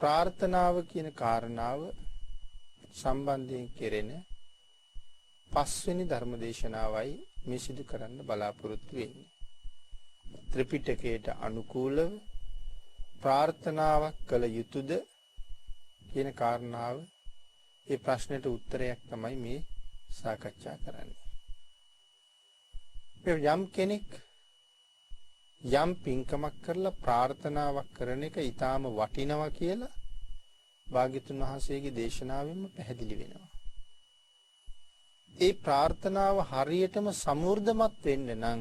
ප්‍රාර්ථනාව කියන කාරණාව සම්බන්ධයෙන් කෙරෙන පස්වෙනි ධර්මදේශනාවයි මේ සිදු කරන්න බලාපොරොත්තු වෙන්නේ. ත්‍රිපිටකයට අනුකූලව ප්‍රාර්ථනාවක් කළ යුතුද කියන කාරණාව ඒ ප්‍රශ්නෙට උත්තරයක් තමයි මේ සාකච්ඡා කරන්නේ. යම් කෙනෙක් යම් පින්කමක් කරලා ප්‍රාර්ථනාවක් කරන එක ඊටාම වටිනවා කියලා භාග්‍යතුන් වහන්සේගේ දේශනාවෙන්ම පැහැදිලි වෙනවා. ඒ ප්‍රාර්ථනාව හරියටම සමෘද්ධමත් වෙන්න නම්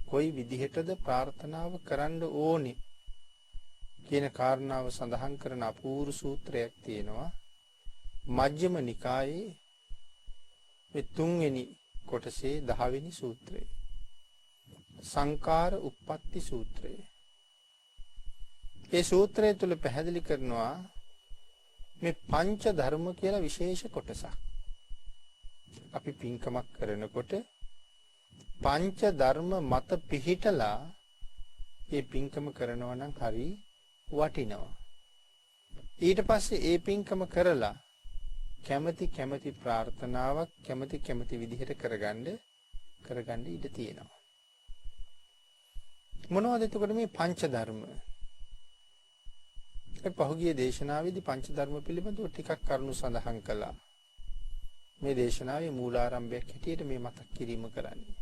කොයි විදිහටද ප්‍රාර්ථනාව කරන්න ඕනේ කියන කාරණාව සඳහන් කරන අපූර්ව සූත්‍රයක් තියෙනවා. මජ්ක්‍ධිම නිකායේ මේ 3 වෙනි කොටසේ 10 වෙනි සූත්‍රය. සංකාර උප්පත්ති සූත්‍රය. මේ සූත්‍රය තුල පැහැදිලි කරනවා මේ පංච ධර්ම කියලා විශේෂ කොටසක්. අපි පින්කමක් කරනකොට පංච ධර්ම මත පිහිටලා මේ පින්කම කරනවා නම් හරි වටිනවා. ඊට පස්සේ ඒ පින්කම කරලා කැමැති ප්‍රාර්ථනාවක් කැමැති විදිහට කරගන්න ඉඩ තියෙනවා. මොනවද එතකොට මේ පංච ධර්ම? ඒ පහුගිය දේශනාවේදී පංච ධර්ම පිළිබඳව ටිකක් කරුණු සඳහන් කළා. මේ දේශනාවේ මූලාරම්භයක් හැටියට මේ මතක් කිරීම කරන්නේ.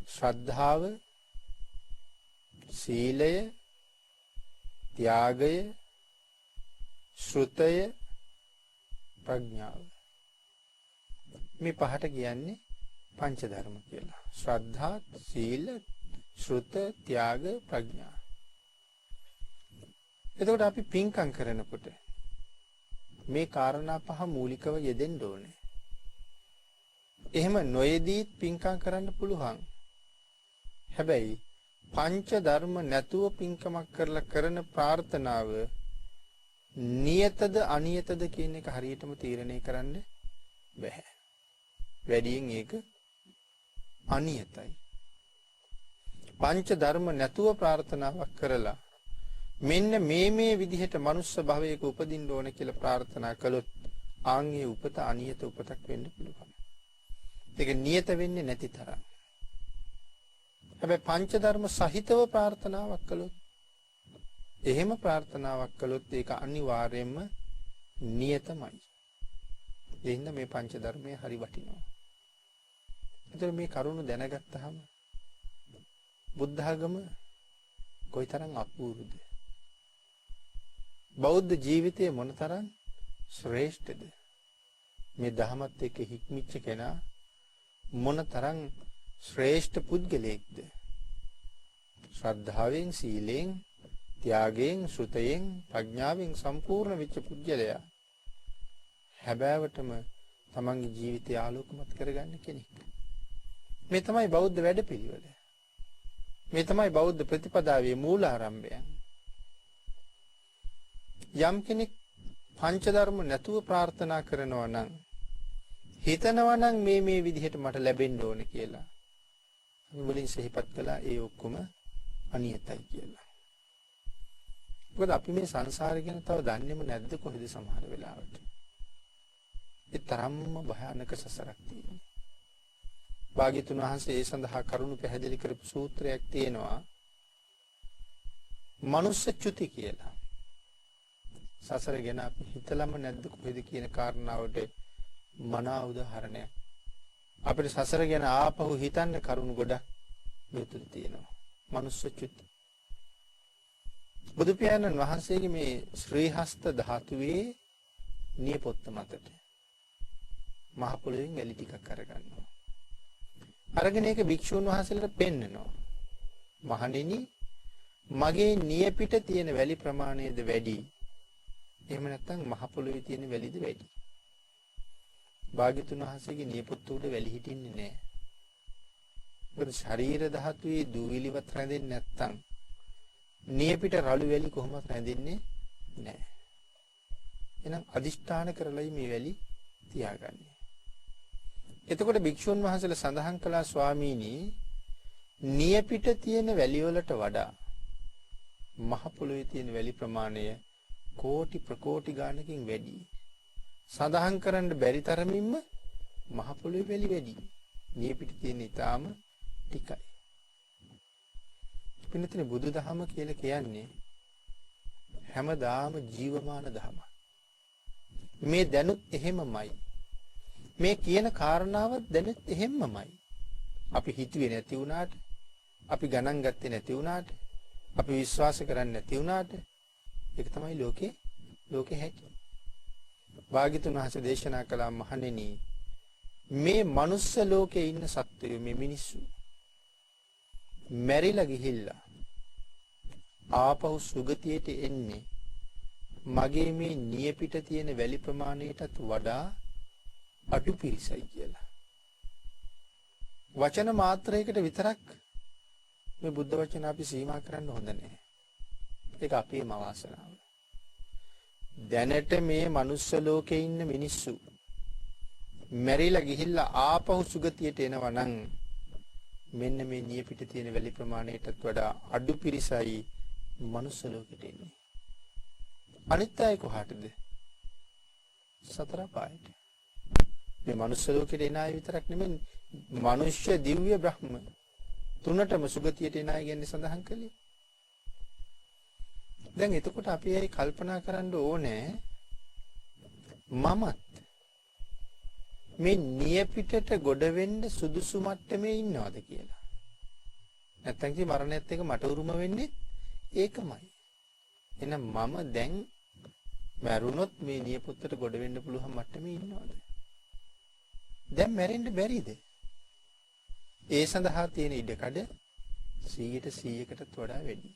ශ්‍රද්ධාව, සීලය, ත්‍යාගය, ශ්‍රුතය, ප්‍රඥාව. මේ පහට කියන්නේ පංච ධර්ම කියලා. ශ්‍රද්ධා, සීල, ශ්‍රුත, ත්‍යාග, ප්‍රඥා. එතකොට අපි පින්කම් කරනකොට මේ කාරණා පහ මූලිකව යෙදෙන්න ඕනේ. එහෙම නොයෙදීත් පින්කම් කරන්න පුළුවන්. හැබැයි පංච ධර්ම නැතුව පින්කමක් කරලා කරන ප්‍රාර්ථනාව නියතද අනියතද කියන එක හරියටම තීරණය කරන්න බෑ. වැඩියෙන් ඒක අනියතයි. පංච ධර්ම නැතුව ප්‍රාර්ථනාවක් කරලා මෙන්න මේ විදිහට මනුස්ස භවයක උපදින්න ඕන කියලා ප්‍රාර්ථනා කළොත් ආන්ගේ උපත අනියත උපතක් වෙන්න පුළුවන්. ඒක නියත වෙන්නේ නැති තරම්. හැබැයි පංච ධර්ම සහිතව ප්‍රාර්ථනාවක් කළොත් එහෙම ප්‍රාර්ථනාවක් කළොත් ඒක අනිවාර්යයෙන්ම නියතමයි. ඒ හින්දා මේ පංච ධර්මයේ හරි වටිනවා. ඒතර මේ කරුණ දැනගත්තාම බුද්ධ ආගම කොයිතරම් අපූර්වද? බෞද්ධ ජීවිතය මොනතරම් ශ්‍රේෂ්ඨද? මේ ධහමත් එක්ක හික්මිච්ච කෙනා මොනතරම් ශ්‍රේෂ්ඨ පුද්ගලයෙක්ද? ශ්‍රද්ධාවෙන්, සීලෙන්, ත්‍යාගයෙන්, ශ්‍රුතයෙන්, ප්‍රඥාවෙන් සම්පූර්ණ වෙච්ච පුද්ගලයා හැබෑවටම තමන්ගේ ජීවිතය ආලෝකමත් කරගන්න කෙනෙක්. මේ තමයි බෞද්ධ වැඩපිළිවෙල. මේ තමයි බෞද්ධ ප්‍රතිපදාවේ මූලාරම්භය. යම් කෙනෙක් පංච ධර්ම නැතුව ප්‍රාර්ථනා කරනවා නම් හිතනවා නම් මේ විදිහට මට ලැබෙන්න ඕන කියලා. අපි මුලින් සිහිපත් කළා ඒ ඔක්කොම අනියතයි කියලා. මොකද අපි මේ සංසාරය ගැන තව දන්නේම නැද්ද කොහෙද සමහර වෙලාවට. ඒ තරම්ම භයානක සසරක් තියෙනවා. භාග්‍යතුන් වහන්සේ ඒ සඳහා කරුණු පැහැදිලි කරපු සූත්‍රයක් තියෙනවා. මනුස්ස චුති කියලා. සසර ගැන අපි හිතලම නැද්ද කොහෙද කියන කාරණාවට මනා උදාහරණයක්. අපිට සසර ගැන ආපහු හිතන්න කරුණු ගොඩක් මෙතන තියෙනවා. මනුස්ස චුති. බුදු පියාණන් වහන්සේගේ මේ ශ්‍රී හස්ත ධාතුවේ නියපොත්ත මතට මහ පොළොවෙන් වැලි ටිකක් අරගන්නවා. අරගෙන ඒක භික්ෂුන් වහන්සේලාට පෙන්නනවා. මහණෙනි මගේ නියපිට තියෙන වැලි ප්‍රමාණයද වැඩි? එහෙම නැත්නම් මහ පොළොවේ තියෙන වැලිද වැඩි? භාග්‍යතුන් වහන්සේගේ නියපොත්ත උඩ වැලි හිටින්නේ නැහැ. මොකද ශරීර ධාතුවේ දූවිලිවත් රැඳෙන්නේ නැත්නම් නියපිට රළු වැලි කොහොමවත් රැඳෙන්නේ නැහැ. එහෙනම් අදිෂ්ඨාන කරලයි මේ වැලි තියාගන්නේ. එතකොට භික්ෂුන් වහන්සේලා සඳහන් කළා ස්වාමීනි නියපිට තියෙන වැලි වලට වඩා මහ පොළොවේ තියෙන වැලි ප්‍රමාණය කෝටි ප්‍රකෝටි ගානකින් වැඩි. සඳහන් කරන්න බැරි තරමින්ම මහ පොළොවේ වැලි වැඩි. නියපිට තියෙන ඊටාම ටිකයි. පින්නතේ බුදුදහම කියලා කියන්නේ හැමදාම ජීවමාන ධර්ම. මේ දැනුත් එහෙමමයි. මේ කියන කාරණාව දැනුත් එහෙමමයි. අපි හිතුවේ නැති වුණාට, අපි ගණන් ගත්තේ නැති වුණාට, අපි විශ්වාස කරන්නේ නැති වුණාට ඒක තමයි ලෝකේ හැටි. භාග්‍යතුන් වහන්සේ දේශනා කළා මහණෙනි මේ මනුස්ස ලෝකේ ඉන්න සත්වයෝ මේ මිනිස්සු මැරිලා ගිහිල්ලා ආපහු සුගතියට එන්නේ මගේ මේ නියපිට තියෙන වැලි ප්‍රමාණයටත් වඩා අඩු පිරිසයි කියලා. වචන මාත්‍රයකට විතරක් මේ බුද්ධ වචන අපි සීමා කරන්න හොඳ නැහැ. ඒක අපේම අවාසනාව. දැනට මේ මනුස්ස ලෝකේ ඉන්න මිනිස්සු මැරිලා ගිහිල්ලා ආපහු සුගතියට එනවා නම් මෙන්න මේ නියපිට තියෙන වැලි ප්‍රමාණයටත් වඩා අඩු පිරිසයි මනුස්ස ලෝකෙට එන්නේ. අනිත් අය කොහාටද? සතර පායට. මේ මනුස්ස ලෝකෙට එන අය විතරක් නෙමෙයි මනුෂ්‍ය දිව්‍ය බ්‍රහ්ම තුනටම සුගතියට එන අය ගැන සඳහන් කළේ. දැන් එතකොට අපි ඒ කල්පනා කරන්න ඕනේ මමත් මේ නියපිටට ගොඩ වෙන්න සුදුසු මට්ටමේ ඉන්නවද කියලා. නැත්තම් ඉතින් මරණයත් එක්ක මට උරුම වෙන්නේ ඒකමයි. එහෙනම් මම දැන් මැරුණොත් මේ නියපොත්තට ගොඩ වෙන්න පුළුවන් මට්ටමේ ඉන්නවද? දැන් මැරෙන්න බැරිද? ඒ සඳහා තියෙන ඉඩකඩ 100%කටත් වඩා වැඩි.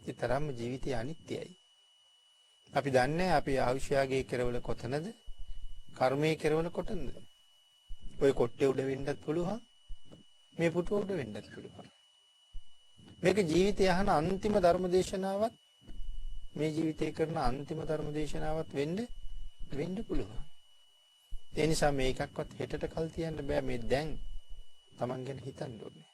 ඒ තරම්ම ජීවිතය අනිත්‍යයි. අපි දන්නේ අපි ආයුෂයාගේ කෙරවල කොතනද? කර්මයේ කෙරවල කොතනද? ඔය කොට්ටේ උඩ වෙන්නත් පුළුවන්. මේ පුටුව උඩ වෙන්නත් පුළුවන්. මේක ජීවිතය අහන අන්තිම ධර්ම දේශනාවත් මේ ජීවිතේ කරන අන්තිම ධර්ම දේශනාවත් වෙන්න පුළුවන්. ඒ නිසා මේකක්වත් හෙටට කල් තියන්න බෑ. මේ දැන් Taman ගැන හිතන්න ඕනේ.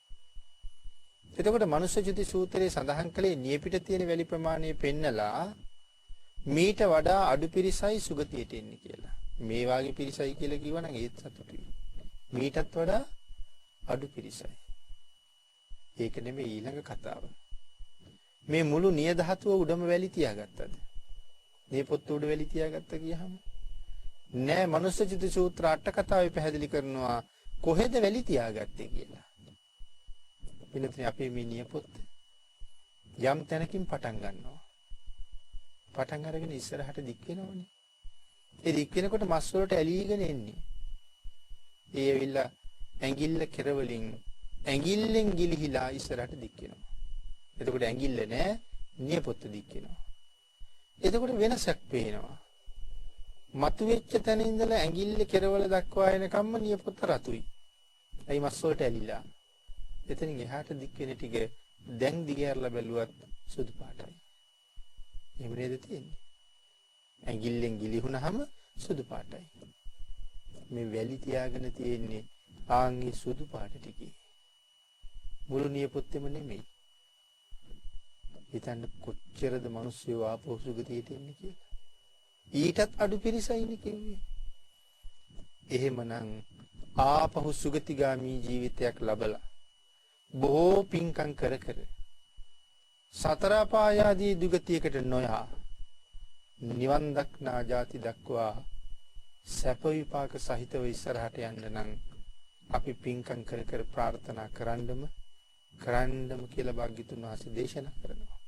එතකොට මනුෂ්‍යජිති සූත්‍රයේ සඳහන් කළේ නියපිට තියෙන වැලි ප්‍රමාණය පෙන්නලා මීට වඩා අඩු පිරිසයි සුගතියට එන්නේ කියලා. මේ වාගේ පිරිසයි කියලා කිව්වනම් ඒත් සතුටුයි. මීටත් වඩා අඩු පිරිසයි. ඒක නෙමෙයි ඊළඟ කතාව. මේ මුළු නිය ධාතුව උඩම වැලි තියාගත්තද? මේ පොත් උඩ වැලි තියාගත්ත කියහම නෑ. මනුෂ්‍යජිති සූත්‍ර අට කතාවේ පැහැදිලි කරනවා කොහෙද වැලි තියාගත්තේ කියලා. පිළිතුරේ අපේ මේ නිය පොත් යම් තැනකින් පටන් ගන්නවා. පටන් අරගෙන ඉස්සරහට දික් වෙනවනේ. ඒ දික් වෙනකොට මස් වලට ඇලීගෙන එන්නේ. ඒ ඇවිල්ලා ඇඟිල්ල කෙරවලින් ඇඟිල්ලෙන් ගිලිහිලා ඉස්සරහට දික් වෙනවා. එතකොට ඇඟිල්ල නෑ නියපොත්ත දික් වෙනවා. එතකොට වෙනසක් පේනවා. මතුවෙච්ච තැන ඉඳලා ඇඟිල්ල කෙරවල දක්වා එනකම්ම නියපොත්ත රතුයි. ඒ මස් වලට ඇලිලා. එතනින් එහාට දික් වෙන ටික දැන් දිගහැරලා බැලුවත් සුදු පාටයි. එහෙම නේද තියෙන්නේ? ඇඟිල්ලෙන් ගිලිහුණාම සුදු පාටයි. මේ වැලි තියාගෙන තියෙන්නේ ආන්ගේ සුදු පාට ටිකේ. මුළු නියපොත්තෙම නෙමෙයි. හිතන්න කොච්චරද මිනිස්සු ආපහු සුගතියට එන්නේ කියලා. ඊටත් අඩු පිරිසයිනේ කිව්වේ. එහෙමනම් ආපහු සුගතිගාමී ජීවිතයක් ලබලා බොහෝ පින්කම් කර කර සතර පායාදී දුගතියකට නොයා නිවන් දක්නා ජාති දක්වා සැප විපාක සහිතව ඉස්සරහට යන්න නම් අපි පින්කම් කර කර ප්‍රාර්ථනා කරන්නම කියලා භාග්‍යතුන් වහන්සේ දේශනා කරනවා.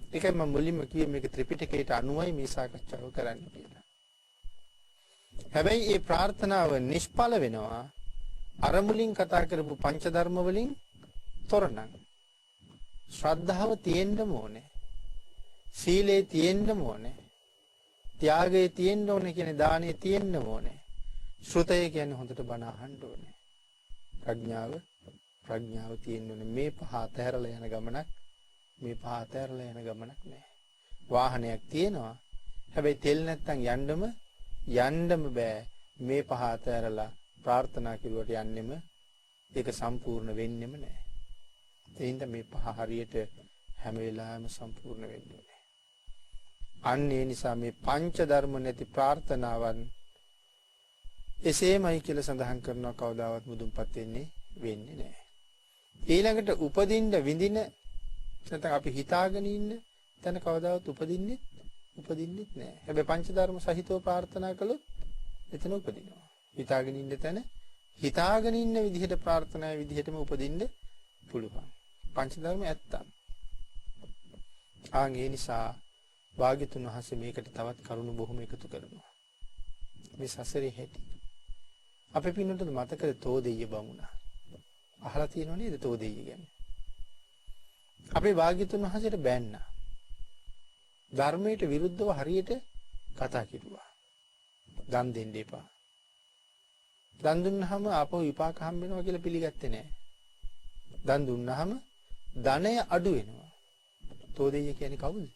ඒකයි මම මුලින්ම කිව්වේ මේක ත්‍රිපිටකයට අනුවයි මේ සාකච්ඡාව කරන්න කියලා. හැබැයි මේ ප්‍රාර්ථනාව නිෂ්ඵල වෙනවා අර මුලින් කතා කරපු පංච ධර්ම වලින් තොරනම්. ශ්‍රද්ධාව තියෙන්න ඕනේ. සීලේ තියෙන්න ඕනේ. ත්‍යාගයේ තියෙන්න ඕනේ කියන්නේ දානයේ තියෙන්න ඕනේ. ශ්‍රුතය කියන්නේ හොඳට බණ අහන්න ඕනේ. ප්‍රඥාව තියෙන්න ඕනේ. මේ පහ අතහැරලා යන ගමනක් නෑ. වාහනයක් තියෙනවා. හැබැයි තෙල් නැත්තම් යන්නම බෑ. මේ පහ අතහැරලා ප්‍රාර්ථනා කරුවට යන්නෙම ඒක සම්පූර්ණ වෙන්නෙම නෑ. ඒ හින්දා මේ පහ හරියට හැම වෙලාවෙම සම්පූර්ණ වෙන්න ඕනේ. අන්න ඒ නිසා මේ පංච ධර්ම නැති ප්‍රාර්ථනාවන් එසේමයි කියලා සඳහන් කරනවා කවදාවත් මුදුන්පත් වෙන්නේ නැහැ. ඊළඟට උපදින්න විඳින නැත්නම් අපි හිතාගෙන ඉන්න තැන කවදාවත් උපදින්නේ නැහැ. හැබැයි පංච ධර්ම සහිතව ප්‍රාර්ථනා කළොත් එතන උපදිනවා. හිතාගෙන ඉන්න තැන හිතාගෙන ඉන්න විදිහට ප්‍රාර්ථනාවේ විදිහටම උපදින්න පුළුවන්. පංච ධර්ම ඇත්තම්. ආන් ඒ නිසා භාග්‍යතුන් වහන්සේ මේකට තවත් කරුණු බොහොම එකතු කරනවා. මේ සසරේ හැටි. අපේ පින්නට මතකද තෝදෙය බමුණා. අහලා තියෙනව නේද තෝදෙය ගැන? අපේ භාග්‍යතුන් වහන්සේට බැන්නා. ධර්මයට විරුද්ධව හරියට කතා කිව්වා. දන් දෙන්න එපා. දන් දුන්නාම ආපහු විපාක හම්බ වෙනවා කියලා පිළිගත්තේ නැහැ. දන් දුන්නාම ධනය අඩු වෙනවා. තෝදෙය කියන්නේ කවුද?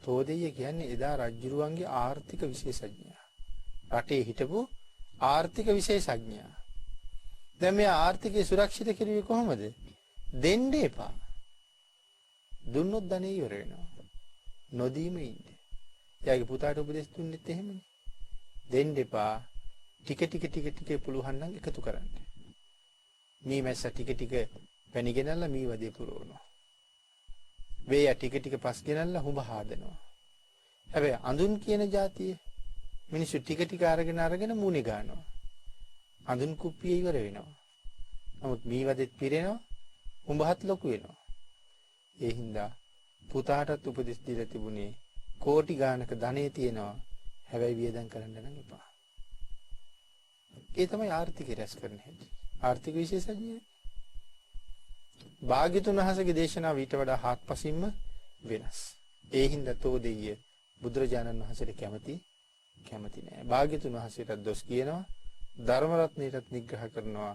තෝදෙය කියන්නේ එදා රජුරුවන්ගේ ආර්ථික විශේෂඥයා. රටේ හිටපු ආර්ථික විශේෂඥයා. දැන් මේ ආර්ථිකය සුරක්ෂිත කිරුවේ කොහොමද? දෙන්න එපා. දුන්නොත් ධනෙ ඉවර වෙනවා. නොදීම ඉන්න. එයාගේ පුතාට උපදෙස් දුන්නෙත් එහෙමනේ. දෙන්න එපා. ටික පුළුවන් නම් එකතු කරන්න. මේ මැස්ස ටික පැණි ගෙනල්ලා මේ වදේ පුරවනවා. වේය ටික පස් ගෙනල්ලා හුඹ හාදනවා. හැබැයි අඳුන් කියන જાතිය මිනිස්සු ටික අරගෙන මූණේ ගන්නවා. අඳුන් කුප්පිය ඉවර වෙනවා. නමුත් මේ වදෙත් පිරෙනවා. හුඹහත් ලොකු වෙනවා. ඒ හින්දා පුතාටත් උපදෙස් දීලා තිබුණේ කෝටි ගානක ධනෙ තියෙනවා. හැබැයි වියදම් කරන්න නම් එපා. ඒ තමයි ආර්ථිකය රැස් කරන හැටි. ආර්ථික විශේෂඥය. භාග්‍යතුන් වහන්සේගේ දේශනාව ඊට වඩා හාත්පසින්ම වෙනස්. ඒ හින්දා තෝදෙය බුදුරජාණන් වහන්සේට කැමති නෑ. භාග්‍යතුන් වහන්සේට දොස් කියනවා. ධර්ම රත්නයටත් නිග්‍රහ කරනවා.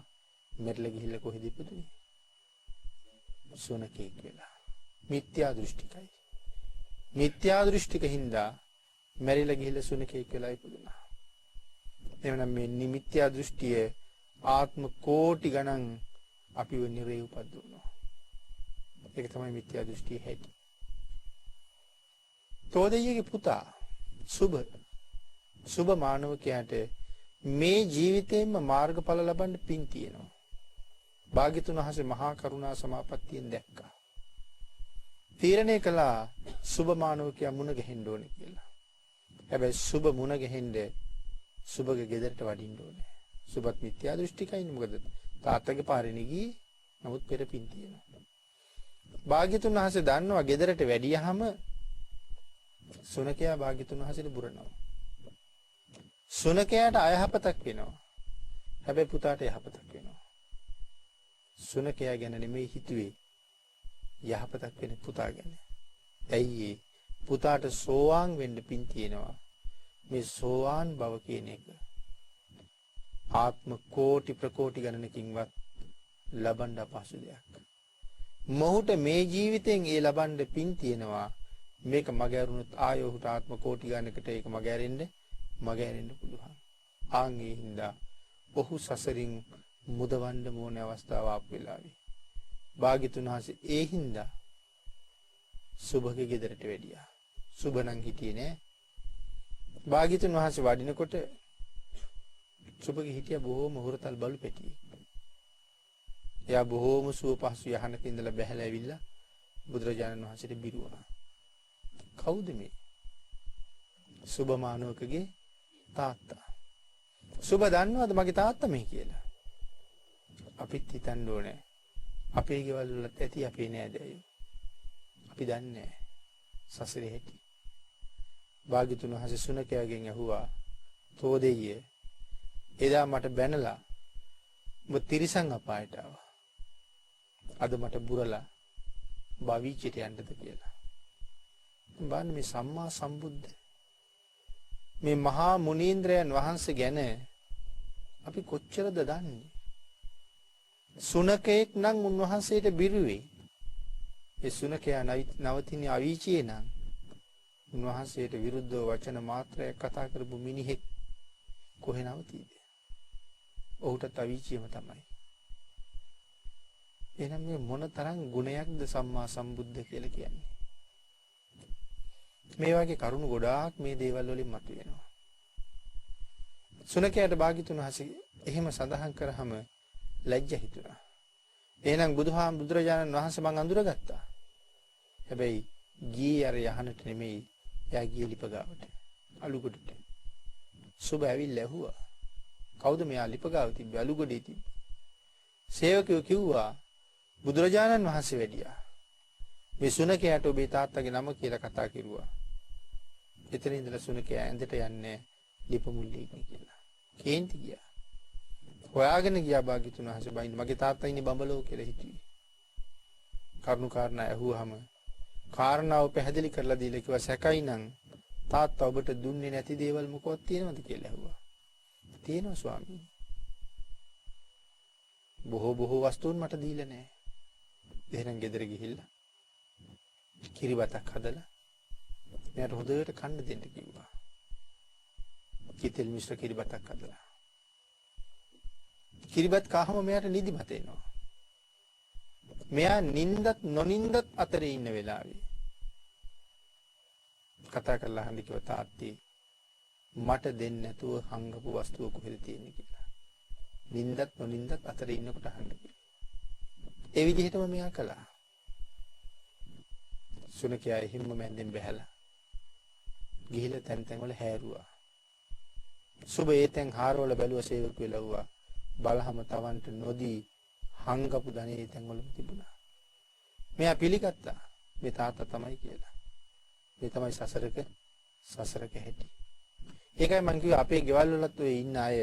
මෙట్ల ගිහිල්ලා කොහෙද ඉපදුනේ? සුනකෙක් වෙලා. මිත්‍යා දෘෂ්ටිකයි. මිත්‍යා දෘෂ්ටික හින්දා මැරිලා ගිහිල්ලා සුනකෙක් වෙලා ඉපදුනා. එවනම් මේ නිමිත්‍යා දෘෂ්ටිය ආත්ම කෝටි ගණන් අපිව නිරේ උපද්දවනවා. ඒක තමයි මිත්‍යා දෘෂ්ටියේ හැටි. තෝදෙයගේ පුතා සුබ මානවකයාට මේ ජීවිතේම මාර්ගඵල ලබන්න පින් තියෙනවා. භාග්‍යතුන් වහන්සේ මහා කරුණා සමාපත්තියෙන් දැක්කා. තීරණය කළා සුබ මානවකයා මුණ ගැහෙන්න ඕනේ කියලා. හැබැයි සුබ මුණ ගැහෙන්න සුබගේ ගෙදරට වඩින්න ඕනේ. සුබත් මිත්‍යා දෘෂ්ටිකයිනේ. මොකද තාත්තගේ පාරේ ගියේ. නමුත් පෙර පින් තියෙනවා. භාග්‍යතුන් වහන්සේ දන්නවා ගෙදරට වැඩියහම සුනකයා භාග්‍යතුන් වහන්සේට බුරනවා. සුනකයාට අයහපතක් වෙනවා. හැබැයි පුතාට යහපතක් වෙනවා. සුනකයා ගැන නෙමෙයි හිතුවේ. යහපතක් වෙන පුතා ගැන. ඇයි පුතාට සෝවාන් වෙන්න පින් තියෙනවා. මේ සෝවාන් බව කියන එක ආත්ම කෝටි ප්‍රකෝටි ගණනකින්වත් ලබන්න අපහසු දෙයක්. මොහුට මේ ජීවිතෙන් ඒ ලබන්න පින් තියෙනවා. මේක මගහැරුණොත් ආය ඔහුට ආත්ම කෝටි ගණනකට ඒක මගහැරෙන්න පුළුවන්. ආන් ඒ හින්දා ඔහු සසරින් මුදවන්න ඕනේ අවස්ථාව ආපු වෙලාවේ. භාග්‍යතුන් වහන්සේ ඒ හින්දා සුභගේ ගෙදරට වැඩියා. සුභ නම් හිටියේ නෑ. භාග්‍යතුන් වහන්සේ වඩිනකොට සුභගේ හිටියා බොහොම හොරතල් බලු පැටියෙක්. එයා බොහොම සුව පහසු යහනක ඉඳලා බැහැලා ඇවිල්ලා බුදුරජාණන් වහන්සේට බිරුවා. කවුද මේ? සුභ මානවකගේ තාත්තා. සුභ දන්නවද මගේ තාත්තා මේ කියලා? අපිත් හිතන්න ඕනේ. අපේ ගෙවල් වලත් ඇති අපේ නෑදෑයෝ. අපි දන්නේ සසරේ හැටි. භාග්‍යතුන් වහන්සේ සුනකයාගෙන් ඇහුවා තෝදෙය එදා මට බැනලා ඔබ තිරිසන් අපායට ආවා. අද මට බුරලා භවීචයට යන්නද කියලා. බලන්න මේ සම්මා සම්බුද්ධ මේ මහා මුනීන්ද්‍රයන් වහන්සේ ගැන අපි කොච්චරද දන්නේ? සුනකෙක් නම් උන්වහන්සේට බිරුවේ. ඒ සුනකයා නවතින්නේ අවීචියේ නම් උන්වහන්සේට විරුද්ධව වචන මාත්‍රයක් කතා කරපු මිනිහෙක් කොහේ නවතීද? ඔහුටත් අවීචියම තමයි. එහෙනම් මේ මොන තරම් ගුණයක්ද සම්මා සම්බුද්ධ කියලා කියන්නේ. මේ වගේ කරුණු ගොඩාක් මේ දේවල් වලින් මතුවෙනවා. සුනකයාට භාග්‍යතුන් වහන්සේ එහෙම සඳහන් කරාම ලැජ්ජ හිතුණා. එහෙනම් බුදුරජාණන් වහන්සේ මං අඳුරගත්තා. හැබැයි ගියේ අර යහනට නෙමෙයි. එයා ගියේ ලිපගාවට. අලුගොඩට. සුබ ඇවිල්ලා ඇහුවා. කවුද මෙයා ලිපගාව තිබ්බේ? අලුගොඩේ තිබ්බේ. සේවකයෝ කිව්වා බුදුරජාණන් වහන්සේ වැඩියා. මේ සුනකයාට ඔබේ තාත්තගේ නම කියලා කතා කිරුවා. එතන ඉඳලා සුනකයා ඇඳට යන්නේ ලිපමුල්ලේ ඉන්නේ කියලා. කේන්ති ගියා. හොයාගෙන ගියා භාග්‍යතුන් වහන්සේ බයින් මගේ තාත්තා ඉන්නේ බඹලෝ කියලා හිතුවේ. කරුණු කාරණා ඇහුවාම කාරණාව පැහැදිලි කරලා දීලා කිව්වා සැකයි නම් තාත්තා ඔබට දුන්නේ නැති දේවල් මොකක්ද තියෙනවද කියලා ඇහුවා. තියෙනවා ස්වාමීනි. බොහෝ වස්තුන් මට දීලා නැහැ. එහෙනම් ගෙදර ගිහිල්ලා කිරිබතක් හදලා මෙයාට හොඳට කන්න දෙන්න කිව්වා. කිතෙල් මිශ්‍ර කිරිබතක් හදලා. කිරිබත් කාහම මෙයාට නිදිමත එනවා. මෙයා නින්දත් නොනින්දත් අතරේ ඉන්න වෙලාවේ කතා කරලා අහන්න කිව්වා තාත්තී මට දෙන්න නැතුව හංගපු වස්තුව කොහෙද තියෙන්නේ කියලා. නින්දත් නොනින්දත් අතරේ ඉන්නකොට අහන්න කිව්වා. ඒ විදිහටම මෙයා කළා. සුනකයා හිම්ම මැන්දෙන් බැහැලා ගිහිල්ලා තැන් වල හැරුවා. සුබ ඒ තැන් හාරවල බැලුවා සේවක වෙලවුවා. බලහම තවන්ට නොදී හංගපු ධනෙ තැන් වලම තිබුණා. මෙයා පිළිගත්තා මේ තාත්තා තමයි කියලා. මේ තමයි සසරක හැටි. ඒකයි මං කිව්වා අපේ ගෙවල් වලත් ඔය ඉන්න අය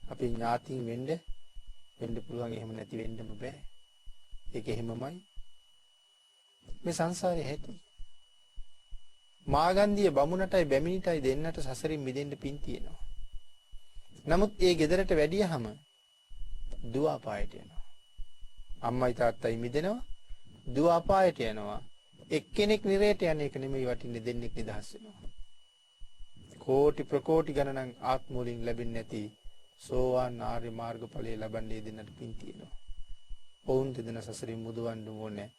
අපේ ඥාතින් වෙන්න පුළුවන් එහෙම නැති වෙන්නම බෑ. ඒක එහෙමමයි. මේ සංසාරේ හැටි. මාගන්දිය බමුණටයි බැමිණිටයි දෙන්නට සසරින් මිදෙන්න පින් තියෙනවා. නමුත් ඒ ගෙදරට වැඩියහම දුව අපායට යනවා. අම්මයි තාත්තයි මිදෙනවා දුව අපායට යනවා. එක්කෙනෙක් නිරේට යන එක නෙමෙයි වටින්නේ දෙන්නෙක් නිදහස් වෙනවා. කෝටි ප්‍රකෝටි ගණනක් ආත්ම වලින් ලැබෙන්නේ නැති සෝවාන් ආර්ය මාර්ගඵලයේ ලබන්නේ දෙන්නට පින් තියෙනවා. ඔවුන් දෙදෙනා සසරින් මුදවන්න ඕනේ.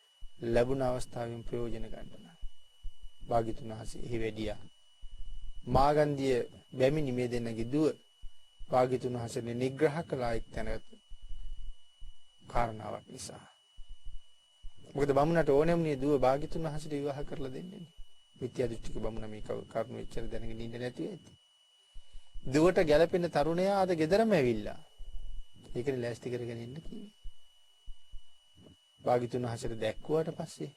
ලැබුණ අවස්ථාවෙන් ප්‍රයෝජන ගන්න. භාග්‍යතුන් වහන්සේ එහි වැඩියා. මාගන්දිය බැමිණි මේ දෙන්නගේ දුව භාග්‍යතුන් වහන්සේ නිග්‍රහ කළා එක්තැනකට කාරණාවක් නිසා. මොකද බමුණට ඕනෙම නේ දුව භාග්‍යතුන් වහන්සේට විවාහ කරලා දෙන්නේ. මිත්‍යා දෘෂ්ටික බමුණ මේ කරුණු එච්චර දැනගෙන ඉන්න නැතුව ඇති. දුවට ගැළපෙන තරුණයා අද ගෙදරම ඇවිල්ලා. ඒකනේ ලෑස්ති කරගෙන ඉන්න කිව්වේ. භාග්‍යතුන් වහන්සේට දැක්කුවාට පස්සේ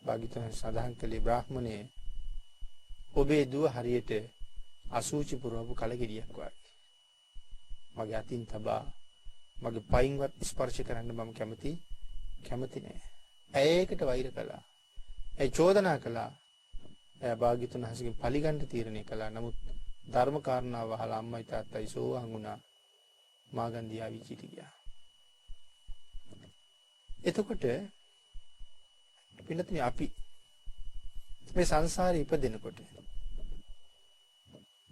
භාග්‍යතුන් සඳහන් කළේ බ්‍රාහ්මණේ ඔබේ දුව හරියට අසූචි පුරවපු කලගෙඩියක් වගේ. මගේ අතින් තබා මගේ පයින්වත් ස්පර්ශ කරන්න මම කැමති නෑ. ඒකට වෛර කළා. ඒ චෝදනා කළා. එයා භාග්‍යතුන් වහන්සේගෙන් පරිගණ්ඩ තීරණය කළා. නමුත් ධර්ම කාරණාව අහලා අම්මයි තාත්තයි සෝවාන් වුණා. මාගන්දිය ආවිචිට ගියා. එතකොට පින්නතුනි අපි මේ සංසාරේ ඉපදෙනකොට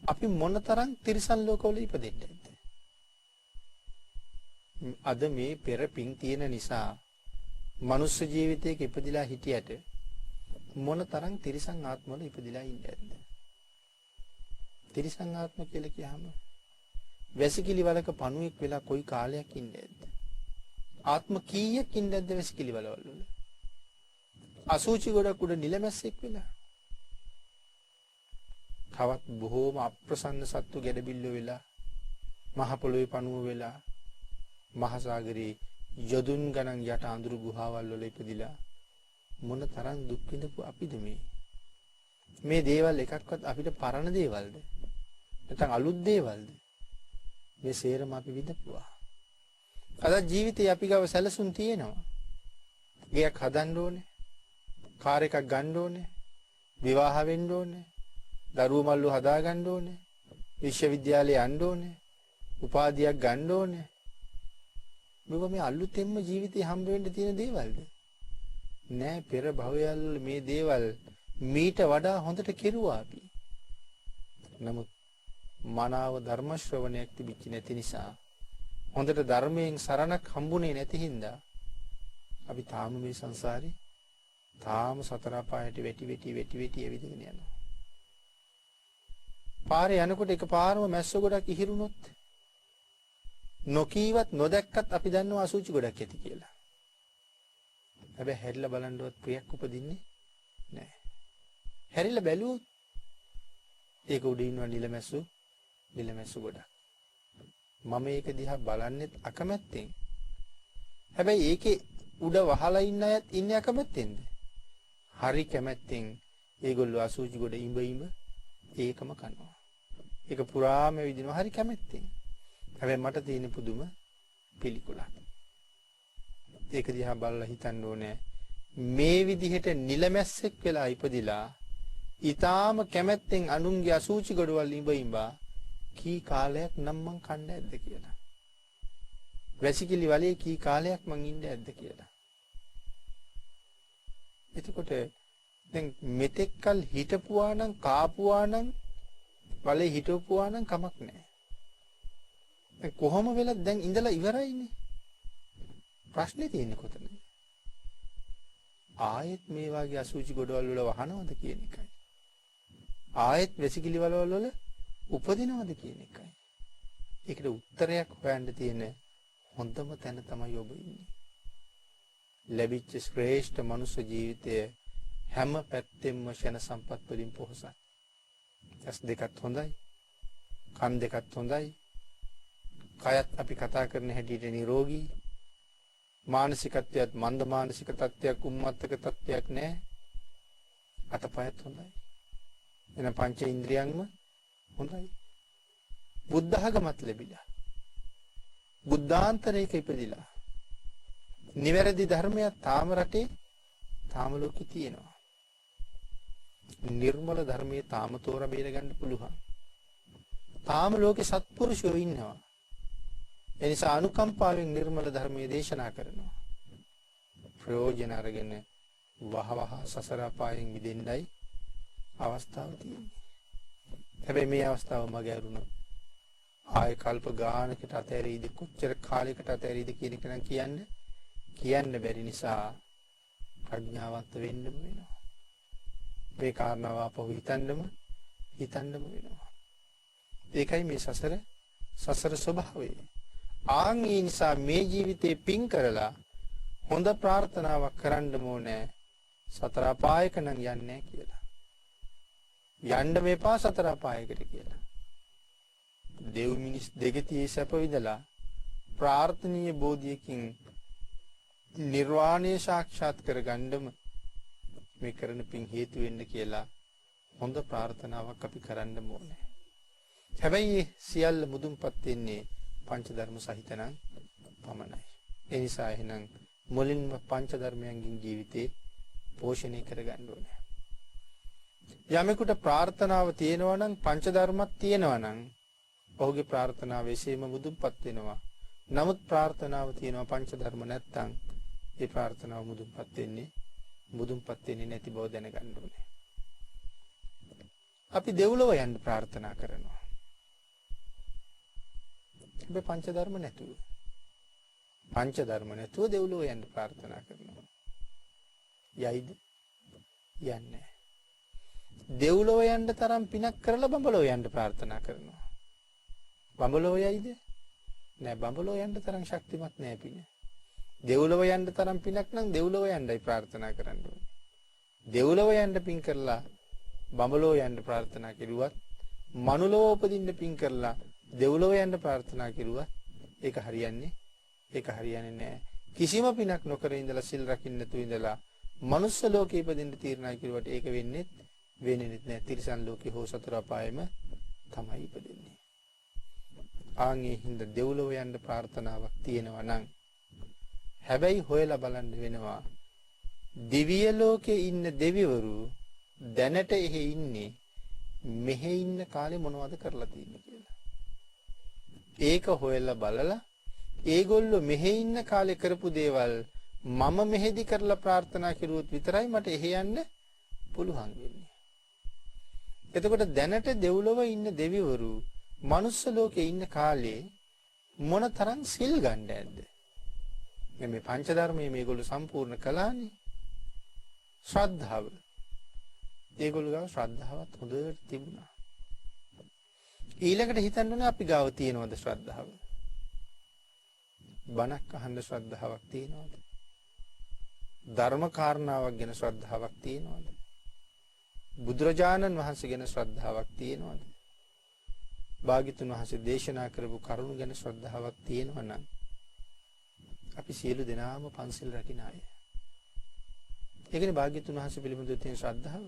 අපි මොනතරම් තිරිසන් ලෝකවල ඉපදෙන්නේද? අද මේ පෙර පිං තියෙන නිසා මනුස්ස ජීවිතයක ඉපදිලා හිටියට මොනතරම් තිරිසන් ආත්මවල ඉපදිලා ඉන්නේද? තිරිසන් ආත්ම කියලා කියහම වැසිකිලි වලක පණුවෙක් වෙලා කොයි කාලයක් ඉන්නේද? ආත්ම කීයක් ඉන්නේද වැසිකිලි වලවල? අසුචි ගොඩක් උඩ නිලමැස්සෙක් වෙලා. තවත් බොහෝම අප්‍රසන්න සත්තු ගැඩබිල්ල වෙලා මහ පොළොවේ පණුව වෙලා මහ සාගරේ යොදුන් ගණන් යට අඳුරු ගුහාවල් වල ඉපදිලා මොන තරම් දුක් විඳපු අපිද මේ දේවල් එකක්වත් අපිට පරණ දේවල්ද නැත්නම් අලුත් දේවල්ද? මේ සේරම අපි විඳපුවා. අද ජීවිතේ අපි ගාව සැලසුම් තියෙනවා. ගයක් හදන්න ඕනේ. කාර් එකක් ගන්න ඕනේ. විවාහ වෙන්න ඕනේ. දරුවෝ මල්ලු හදා ගන්න ඕනේ. විශ්වවිද්‍යාලේ යන්න ඕනේ. උපාධියක් ගන්න ඕනේ. මේවා මේ අලුතෙන්ම ජීවිතේ හම්බ වෙන්න තියෙන දේවල්ද? නෑ, පෙර භවයල් මේ දේවල් මීට වඩා හොඳට කෙරුවා අපි. නමුත් මනාව ධර්ම ශ්‍රවණයක් තිබිච්ච නැති නිසා හොඳට ධර්මයෙන් සරණක් හම්බුනේ නැති හින්දා අපි තාම මේ සංසාරේ තාම සතර අපායට වෙටි ඇවිදගෙන යනවා. පාරේ යනකොට එකපාරම මැස්ස ගොඩක් ඉහිරුනොත් නොකීවත් නොදැක්කත් අපි දන්නවා අසුචි ගොඩක් ඇති කියලා. හැබැයි හැරිලා බලනවත් ප්‍රියක් උපදින්නේ නැහැ. හැරිලා බැලුවොත් ඒක උඩ ඉන්නවා නිලමැස්සු ගොඩක්. මම ඒක දිහා බලන්නෙත් අකමැත්තෙන්. හැබැයි ඒකේ උඩ වහලා ඉන්න අයත් ඉන්නේ අකමැත්තෙන්ද? හරි කැමැත්තෙන් ඒගොල්ලෝ අසුචි ගොඩ ඉඹ ඒකම කනවා. ඒක පුරාම විදිනවා හරි කැමැත්තෙන්. හැබැයි මට තියෙන පුදුම පිළිකුලක්. ඒක දිහා බලලා හිතන්න ඕනේ මේ විදිහට නිලමැස්සෙක් වෙලා ඉපදිලා ඊටාම කැමැත්තෙන් අනුන්ගේ අසුචි ගොඩවල් ඉඹා කී කාලයක් නම් මං කන්න ඇද්ද කියලා. වැසිකිලි වලේ කී කාලයක් මං ඉන්න ඇද්ද කියලා. එතකොට දැන් මෙතෙක්කල් හිටපුවා නම් කාපුවා නම් වලේ හිටපුවා නම් කමක් නැහැ. දැන් කොහොම වෙලත් දැන් ඉඳලා ඉවරයිනේ. ප්‍රශ්නේ තියෙන්නේ කොතනද? ආයෙත් මේ වගේ අසුචි ගොඩවල් වල වහනවද කියන එකයි. ආයෙත් වැසිකිලි වල උපදිනවද කියන එකයි. ඒකට උත්තරයක් හොයන්න තියෙන හොඳම තැන තමයි ඔබ ඉන්නේ. ලැබිච්ච ශ්‍රේෂ්ඨ මනුෂ්‍ය ජීවිතය හැම පැත්තෙම ෂණ සම්පත් වලින් පොහොසත්. ඇස් දෙකත් හොඳයි. කන් දෙකත් හොඳයි. කයත් අපි කතා කරන හැටියට නිරෝගී. මානසිකත්වයට මන්ද මානසික තත්ත්වයක් උම්මත්තක තත්ත්වයක් නැහැ. අතපයත් හොඳයි. එන පංච ඉන්ද්‍රියන්ම හොඳයි. බුද්ධ ආගමත් ලැබිලා. බුද්ධාන්තරයක ඉපදිලා. නිවැරදි ධර්මයක් තාම රටේ තාම ලෝකේ තියෙනවා. නිර්මල ධර්මයේ තාම තෝරා බේර ගන්න පුළුවන්. තාම ලෝකේ සත්පුරුෂයෝ ඉන්නවා. ඒ නිසා අනුකම්පාවෙන් නිර්මල ධර්මයේ දේශනා කරනවා. ප්‍රයෝජන අරගෙන වහවහ සසර අපායෙන් මිදෙන්නයි අවස්ථාව තියෙන්නේ. හැබැයි මේ අවස්ථාව මගේ අරුණොත් ආය කල්ප ගානකට අතෑරීද කොච්චර කාලයකට අතෑරීද කියන එක නම් කියන්න බැරි නිසා ප්‍රඥාවන්ත වෙන්නම වෙනවා. මේ කාරණාව අපහු හිතන්නම වෙනවා. ඒකයි මේ සසර ස්වභාවය. ආන් ඒ නිසා මේ ජීවිතේ පින් කරලා හොඳ ප්‍රාර්ථනාවක් කරන්න ඕනේ සතර අපායක නම් යන්නේ කියලා. යන්න මේපා සතර අපායකට කියලා. දෙව් මිනිස් දෙගතියේ සැප විඳලා ප්‍රාර්ථනීය බෝධියකින් නිර්වාණය සාක්ෂාත් කරගන්නම මේ කරන පින් හේතු වෙන්න කියලා හොඳ ප්‍රාර්ථනාවක් අපි කරන්න ඕනේ. හැබැයි සියල්ල මුදුන්පත් වෙන්නේ පංච ධර්ම සහිතනම් පමණයි. ඒ නිසා එහෙනම් මුලින්ම පංච ධර්මයන්ගෙන් ජීවිතේ පෝෂණය කරගන්න ඕනේ. යමෙකුට ප්‍රාර්ථනාව තියෙනවා නම් පංච ධර්මයක් තියෙනවා නම් ඔහුගේ ප්‍රාර්ථනාව එසේම මුදුන්පත් වෙනවා. නමුත් ප්‍රාර්ථනාව තියෙනවා පංච ධර්ම නැත්තම් ඒ ප්‍රාර්ථනාව මුදුන්පත් වෙන්නේ නැති බව දැනගන්න ඕනේ. අපි දෙව්ලොව යන්න ප්‍රාර්ථනා කරනවා. හැබැයි පංච ධර්ම නැතුව දෙව්ලොව යන්න ප්‍රාර්ථනා කරනවා. යයිද? යන්නේ. දෙව්ලොව යන්න තරම් පිනක් කරලා බඹලොව යන්න ප්‍රාර්ථනා කරනවා. බඹලොව යයිද? නෑ, බඹලොව යන්න තරම් ශක්තිමත් නෑ පින. දෙව්ලොව යන්න තරම් පිනක් නම් දෙව්ලොව යන්නයි ප්‍රාර්ථනා කරන්න ඕනේ. දෙව්ලොව යන්න පින් කරලා බඹලොව යන්න ප්‍රාර්ථනා කෙරුවත්, මනුලොව උපදින්න පින් කරලා දෙව්ලොව යන්න ප්‍රාර්ථනා කෙරුවත් ඒක හරියන්නේ නෑ. කිසිම පිනක් නොකර ඉඳලා සිල් රකින්න තු ඉඳලා මනුස්ස ලෝකේ ඉපදින්න තීරණය කෙරුවට ඒක වෙන්නේ නෑ. තිරිසන් ලෝකේ හෝ සතර අපායෙම තමයි ඉපදෙන්නේ. ආන්ගේ හින්දා දෙව්ලොව යන්න ප්‍රාර්ථනාවක් තියෙනවා නම් හැබැයි හොයලා බලන්න වෙනවා දිව්‍ය ලෝකේ ඉන්න දෙවිවරු දැනට එහෙ ඉන්නේ මෙහෙ ඉන්න කාලේ මොනවද කරලා තියෙන්නේ කියලා. ඒක හොයලා බලලා ඒගොල්ලෝ මෙහෙ ඉන්න කාලේ කරපු දේවල් මම මෙහෙදි කරලා ප්‍රාර්ථනා කරුවොත් විතරයි මට එහෙ යන්න පුළුවන් වෙන්නේ. එතකොට දැනට දෙව්ලොව ඉන්න දෙවිවරු මනුස්ස ලෝකේ ඉන්න කාලේ මොනතරම් සිල් ගන්න ඇද්ද? මේ පංච ධර්මයේ මේගොල්ලෝ සම්පූර්ණ කළානේ. ශ්‍රද්ධාව. ඒගොල්ලෝ ගාව ශ්‍රද්ධාවත් හොඳට තිබුණා. ඊළඟට හිතන්න ඕනේ අපි ගාව තියෙනවද ශ්‍රද්ධාව? බණක් අහන්න ශ්‍රද්ධාවක් තියෙනවද? ධර්ම කාරණාවක් ගැන ශ්‍රද්ධාවක් තියෙනවද? බුදුරජාණන් වහන්සේ ගැන ශ්‍රද්ධාවක් තියෙනවද? භාග්‍යතුන් වහන්සේ දේශනා කරපු කරුණු ගැන ශ්‍රද්ධාවක් තියෙනවා නම් අපි සියලු දෙනාම පන්සිල් රකින්න අය. ඒකනේ භාග්‍යතුන් වහන්සේ පිළිබඳව තියෙන ශ්‍රද්ධාව.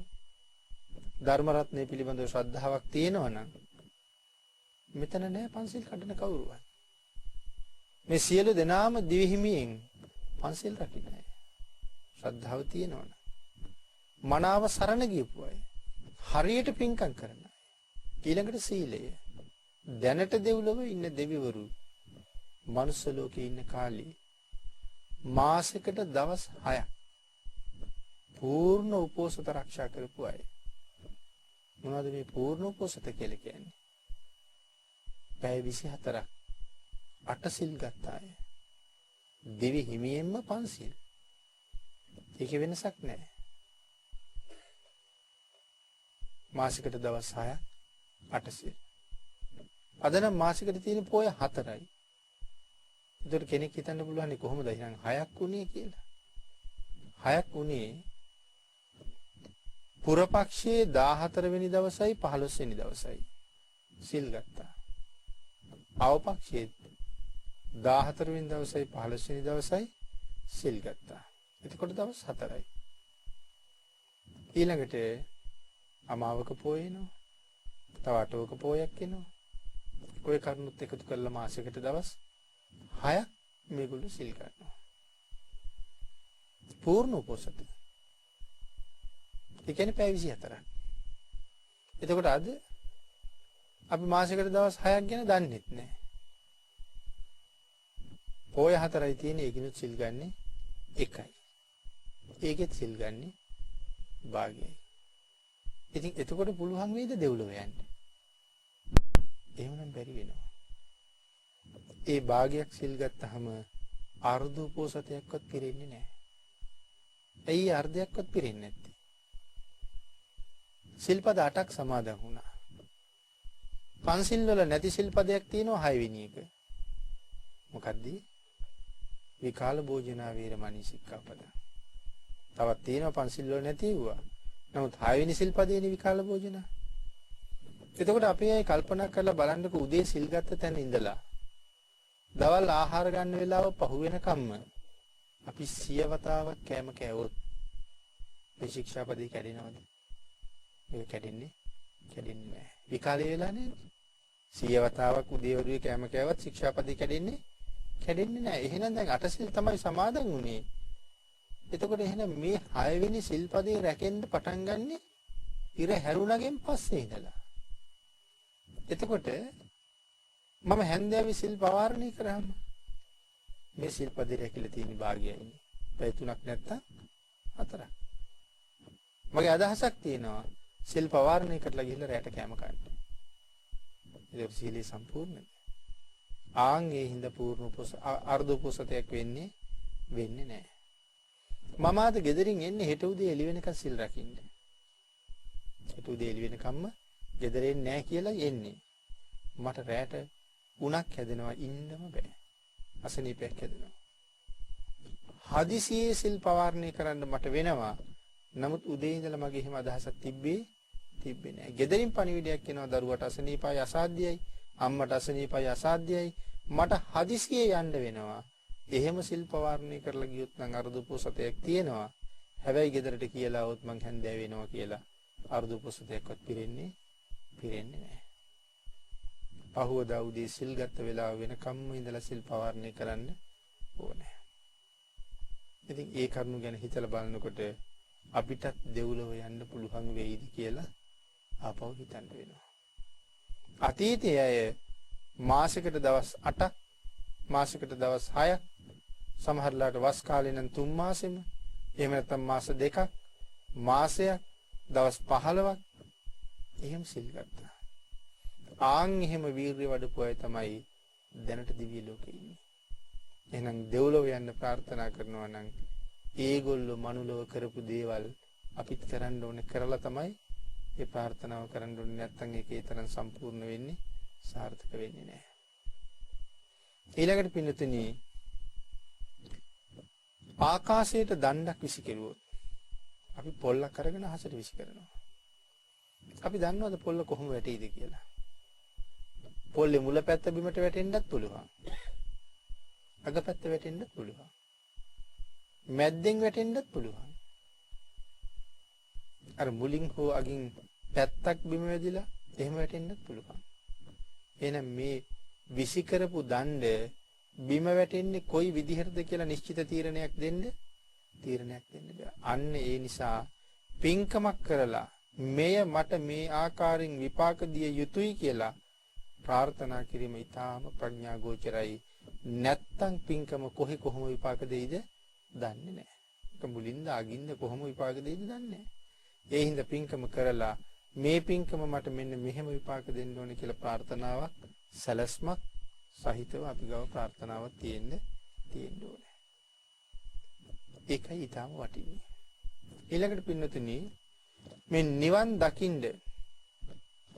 ධර්ම රත්නය පිළිබඳව ශ්‍රද්ධාවක් තියෙනවා නම් මෙතන නෑ පන්සිල් කඩන කවුරුවත්. මේ සියලු දෙනාම දිවිහිමියෙන් පන්සිල් රකින්න අය. ශ්‍රද්ධාව තියෙනවනම් මනාව සරණ ගියපු අය. හරියට පින්කම් කරන අය. ඊළඟට සීලය. දැනට දෙව්ලොව ඉන්න දෙවිවරු මනුස්ස ලෝකේ ඉන්න කාලේ මාසෙකට දවස් 6ක් පූර්ණ උපෝසත ආරක්ෂා කරපු අය. මොනවද මේ පූර්ණ උපෝසත කියලා කියන්නේ? පැය 24ක් අටසිල් ගත්ත අය. දිවි හිමියෙන්ම පන්සිල්. ඒකේ වෙනසක් නැහැ. මාසිකට දවස් 6ක් අටසිල්. අද නම් මාසිකට තියෙන පොය 4යි. ඒතර කෙනෙක් හිතන්න පුළුවන් කොහොමද එහෙනම් 6ක් උනේ කියලා. 6ක් උනේ පුරපක්ෂයේ 14 වෙනි දවසයි 15 වෙනි දවසයි සිල් ගත්තා. අවපක්ෂයේ 14 වෙනි දවසයි 15 වෙනි දවසයි සිල් ගත්තා. එතකොට දවස් 4යි. ඊළඟට අමාවක පොය එනවා. තව අටවක පොයක් එනවා. ඔය කරුණුත් එකතු කරලා මාසයකට දවස් 6ක් මේගොල්ලෝ සිල් ගන්නවා. පූර්ණ උපෝසත. ඒ කියන්නේ පැය 24ක්. එතකොට අද අපි මාසයකට දවස් 6ක් ගැන දන්නෙත් නැහැ. පොය 4යි තියෙන්නේ ඒකිනුත් සිල් ගන්නේ එකයි. ඒකෙත් සිල් ගන්නේ භාගයයි. ඉතින් එතකොට පුළුවන් වේද දෙව්ලොව යන්න? එහෙමනම් බැරි වෙනවා. ඒ භාගයක් සිල් ගත්තාම අර්ධ උපෝසතයක්වත් පිරෙන්නේ නැහැ. ඇයි අර්ධයක්වත් පිරෙන්නේ නැත්තේ? සිල්පද 8ක් සමාදන් වුණා. පන්සිල් වල නැති සිල්පදයක් තියෙනවා 6 වෙනි එක. මොකද්ද? විකාල භෝජනා වේරමණී සික්ඛාපද. තවත් තියෙනවා පන්සිල් වල නැති වුණා. නමුත් 6 වෙනි සිල්පදේනේ විකාල භෝජනා. එතකොට අපි අය කල්පනා කරලා බලන්නකෝ උදේ සිල් ගත්ත තැන ඉඳලා දවල් ආහාර ගන්න වෙලාව පහු වෙනකම්ම අපි 100 වතාවක් කෑම කෑවොත් මේ ශික්ෂාපදේ කැඩෙනවද? ඒක කැඩෙන්නේ නැහැ. විකාලේ වෙලා නේද? 100 වතාවක් උදේ වරුවේ කෑම කෑවත් ශික්ෂාපදේ කැඩෙන්නේ නැහැ. එහෙනම් දැන් අටසිල් තමයි සමාදන් වුනේ. එතකොට එහෙනම් මේ 6 වෙනි සිල්පදේ රැකෙන්න පටන් ගන්නෙ ඉර හැරුණගෙන් පස්සේ ඉඳලා. එතකොට මම හැන්දෑවේ සිල් පවාරණය කරාම මේ සිල්පදේ රැකිලා තියෙන භාගයයි. පැය 3ක් නැත්තම් 4ක්. මගේ අදහසක් තියෙනවා සිල් පවාරණය කරලා ගිහිල්ලා රැට කෑම කන්න. ඒක සීලී සම්පූර්ණද? ආන්ගේ හිඳ පූර්ණ අර්ධ උපෝසතයක් වෙන්නේ නැහැ. මම අද ගෙදරින් එන්නේ හෙට උදේ එළි වෙනකන් සිල් රකින්න. හෙට උදේ එළි වෙනකම්ම ගෙදර එන්නේ නැහැ කියලා එන්නේ. මට රැට උණක් හැදෙනවා ඉන්නම බෑ. අසනීපයක් හැදෙනවා. හදිසියේ සිල් පවාරණය කරන්න මට වෙනවා. නමුත් උදේ ඉඳලා මගේ එහෙම අදහසක් තිබ්බේ නෑ. ගෙදරින් පණිවිඩයක් එනවා දරුවට අසනීපයි අසාධ්‍යයි, අම්මට අසනීපයි අසාධ්‍යයි. මට හදිසියේ යන්න වෙනවා. එහෙම සිල් පවාරණය කරලා ගියොත් නම් අර්ධ උපෝසතයක් තියෙනවා. හැබැයි ගෙදරට කියලා આવොත් මං හැන්දෑ වෙනවා කියලා අර්ධ උපෝසතයක්වත් පිරෙන්නේ නැහැ. පහුවදා උදේ සිල් ගත්ත වෙලාව වෙනකම්ම ඉඳලා සිල් පවාරණය කරන්න ඕනේ. ඉතින් ඒ කරුණු ගැන හිතලා බලනකොට අපිටත් දෙව්ලොව යන්න පුළුවන් වෙයිද කියලා ආපහු හිතන්න වෙනවා. අතීතයේ අය මාසයකට දවස් 8ක්, මාසයකට දවස් 6ක්, සමහරලාට වස් කාලේ නම් 3 මාසෙම, එහෙම නැත්නම් මාස 2ක්, මාසයක්, දවස් 15ක් එහෙම සිල් ගත්තා. ආන් එහෙම වීරිය වඩපු අය තමයි දැනට දිව්‍ය ලෝකේ ඉන්නේ. එහෙනම් දෙව්ලොව යන්න ප්‍රාර්ථනා කරනවා නම් ඒගොල්ලෝ මනුලව කරපු දේවල් අපිත් කරන්න ඕනේ කරලා තමයි ඒ ප්‍රාර්ථනාව කරන්න ඕනේ. නැත්නම් ඒකේ තරම් සම්පූර්ණ වෙන්නේ සාර්ථක වෙන්නේ නැහැ. ඊළඟට පින්නතුනි ආකාශයට දණ්ඩක් විසි කෙරුවොත් අපි පොල්ලක් අරගෙන අහසට විසි කරනවා. අපි දන්නවද පොල්ල කොහොම වැටෙයිද කියලා? පොල්ලේ මුල පැත්ත බිමට වැටෙන්නත් පුළුවන්. අග පැත්ත වැටෙන්නත් පුළුවන්. මැද්දෙන් වැටෙන්නත් පුළුවන්. අර මුලින් හෝ අගින් පැත්තක් බිම වැදිලා එහෙම වැටෙන්නත් පුළුවන්. එහෙනම් මේ විසි කරපු දණ්ඩ බිම වැටෙන්නේ කොයි විදිහටද කියලා නිශ්චිත තීරණයක් දෙන්න බෑ. අන්න ඒ නිසා පින්කමක් කරලා මෙය මට මේ ආකාරයෙන් විපාක දිය යුතුයි කියලා ප්‍රාර්ථනා කිරීම ඊටාම ප්‍රඥා ගෝචරයි. නැත්තම් පින්කම කොහොම විපාක දෙයිද දන්නේ නැහැ. ඒක මුලින්ද අගින්ද කොහොම විපාක දෙයිද දන්නේ නැහැ. ඒ හින්දා පින්කම කරලා මේ පින්කම මට මෙන්න මෙහෙම විපාක දෙන්න ඕනේ කියලා ප්‍රාර්ථනාවක් සැලැස්මක් සහිතව අපි ගාව ප්‍රාර්ථනාවක් තියෙන්න ඕනේ. ඒකයි ඊටාම වටින්නේ. ඊළඟට පින්නතුනි මේ නිවන් දකින්න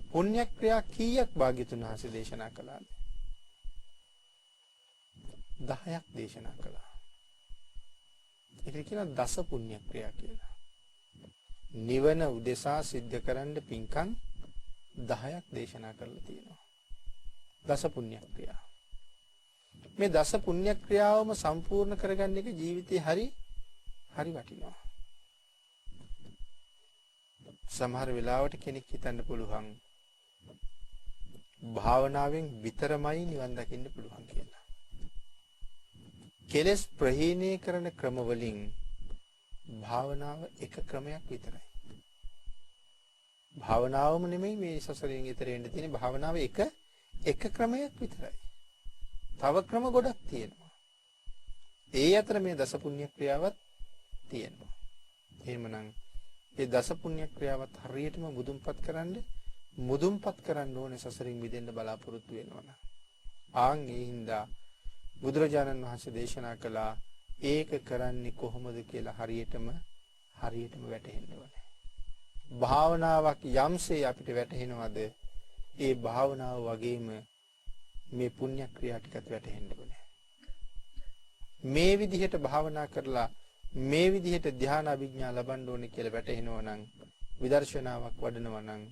පුණ්‍ය ක්‍රියා කීයක් භාග්‍යතුන් වහන්සේ දේශනා කළාද? 10ක් දේශනා කළා. ඒකට කියනවා දස පුණ්‍ය ක්‍රියා කියලා. නිවන උදෙසා සිද්ධ කරන්න පින්කම් 10ක් දේශනා කරලා තියෙනවා. දස පුණ්‍ය ක්‍රියා. මේ දස පුණ්‍ය ක්‍රියාවම සම්පූර්ණ කරගන්න එක ජීවිතේ හරි වටිනවා. සමහර වෙලාවට කෙනෙක් හිතන්න පුළුවන් භාවනාවෙන් විතරමයි නිවන් දකින්න පුළුවන් කියලා. කෙලස් ප්‍රහීණය කරන ක්‍රම වලින් භාවනාව එක ක්‍රමයක් විතරයි. භාවනාවම නෙමෙයි මේ සසරෙන් ඈතර වෙන්න තියෙන භාවනාව එක ක්‍රමයක් විතරයි. තව ක්‍රම ගොඩක් තියෙනවා. ඒ අතර මේ දස පුණ්‍ය ක්‍රියාවත් තියෙනවා. එහෙමනම් ඒ දස පුණ්‍ය ක්‍රියාවත් හරියටම මුදුන්පත් කරන්න ඕනේ සසරින් මිදෙන්න බලාපොරොත්තු වෙනවා. ආන් ඒ හින්දා බුදුරජාණන් වහන්සේ දේශනා කළා ඒක කරන්නේ කොහොමද කියලා හරියටම වැටහෙන්න ඕනේ. භාවනාවක් යම්සේ අපිට වැටහෙනවද ඒ භාවනාව වගේම මේ පුණ්‍ය ක්‍රියා ටිකත් වැටහෙන්න ඕනේ. මේ විදිහට භාවනා කරලා මේ විදිහට ධ්‍යාන අභිඥා ලබන්න ඕනේ කියලා වැටහෙනවා නම් විදර්ශනාවක් වඩනවා නම්